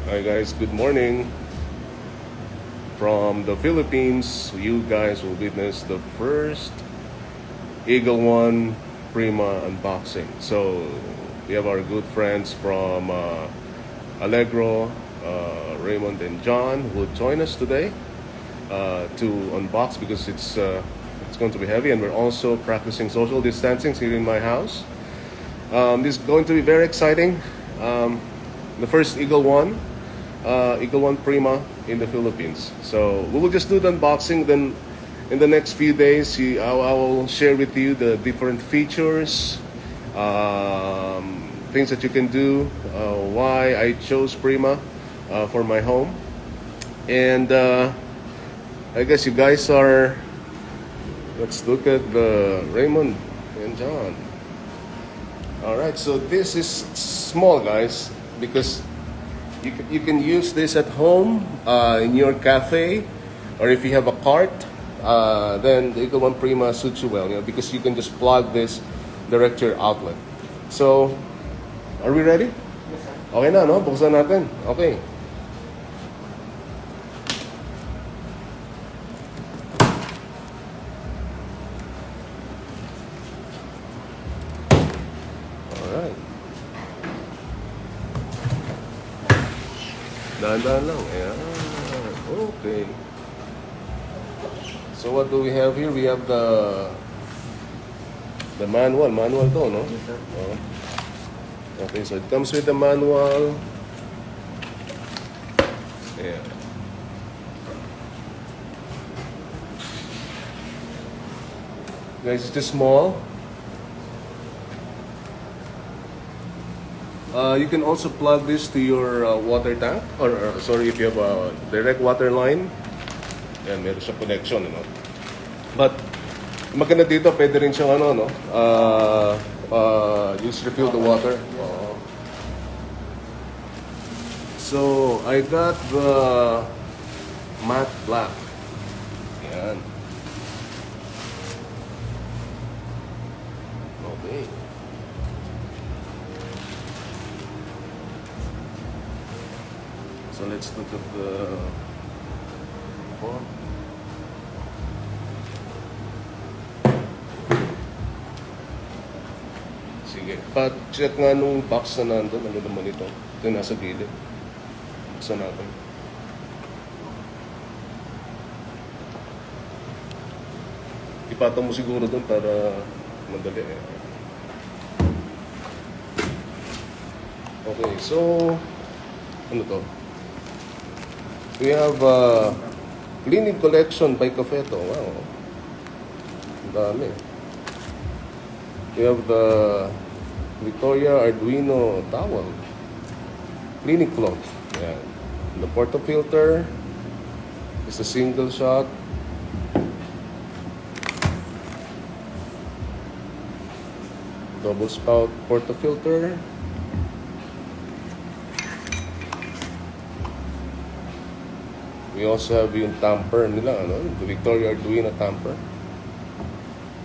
Hi guys, good morning from the Philippines. You guys will witness the first Eagle One Prima unboxing. So we have our good friends from Allegro, Raymond and John will join us today to unbox because it's going to be heavy, and we're also practicing social distancing here in my house. This is going to be very exciting. The first Eagle One Prima in the Philippines. So we will just do the unboxing. Then in the next few days, I will share with you the different features, things that you can do, why I chose Prima for my home. And I guess you guys are. Let's look at the Raymond and John. All right, so this is small, guys, because you can use this at home, in your cafe, or if you have a cart, then the Eagle One Prima suits you well, because you can just plug this direct to your outlet. So, are we ready? Yes, sir. Okay na, no? Buksan natin. Okay. Alright. Dahan-dahan lang. Ayan. Okay. So what do we have here? We have the manual. Manual to, no? Yes, sir. Oh. Okay, so it comes with the manual. Yeah. Guys, it's just small. You can also plug this to your water tank, or sorry, if you have a direct water line. Yan, meron siya connection, But maganda dito, pwede rin siyang just refill the water. So, I got the matte black. Yan. Okay. So let's look at the form. Sige, pa-check nga nung box na nandun. Ano naman ito? Ito nasa gilid. Buksan natin. Ipatong mo siguro dun para madali. Okay, so ano to? We have cleaning collection by Cafeto. Wow. Ang dami. We have the Victoria Arduino towel. Cleaning cloth. Yan. The portafilter is a single shot. Double spout portafilter. We also have yung tamper nila, the Victoria Arduino tamper.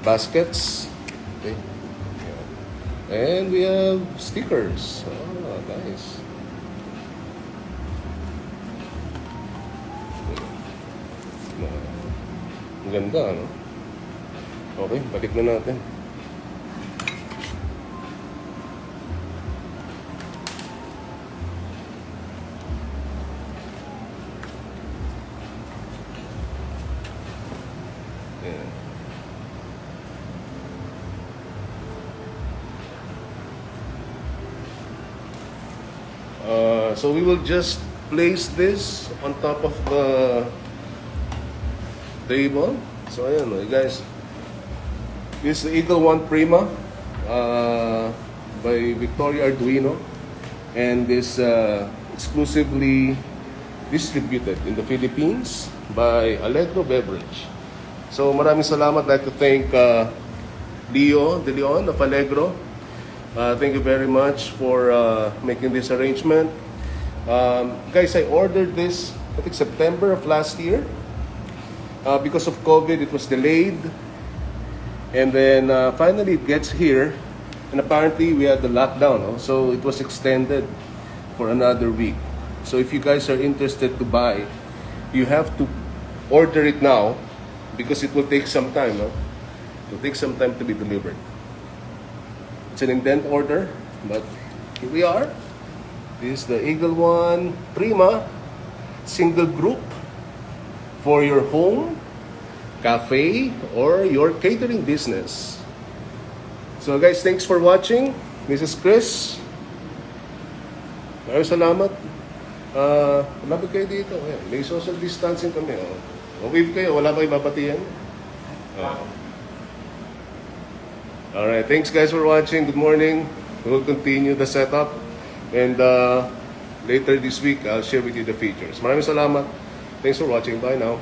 Baskets. Okay. Yeah. And we have stickers. Oh, nice. Ang ganda, Okay, balik na natin. So we will just place this on top of the table. So ayan, guys. This is the Eagle One Prima by Victoria Arduino, and this exclusively distributed in the Philippines by Allegro Beverage. So maraming salamat. I'd like to thank Leo De Leon of Allegro. Thank you very much for making this arrangement. Guys, I ordered this, I think September of last year. Because of COVID, it was delayed. And then finally it gets here. And apparently we had the lockdown, so it was extended for another week. So if you guys are interested to buy, you have to order it now because it will take some time. No? It will take some time to be delivered. It's an indent order, but here we are. This is the Eagle One Prima single group for your home, cafe, or your catering business. So guys, thanks for watching. This is Chris. Maraming salamat. Malapit kayo dito. Ayan, may social distancing kami. Wave kayo, wala kayo babatian. Alright, thanks guys for watching. Good morning. We will continue the setup. And later this week, I'll share with you the features. Maraming salamat. Thanks for watching. Bye now.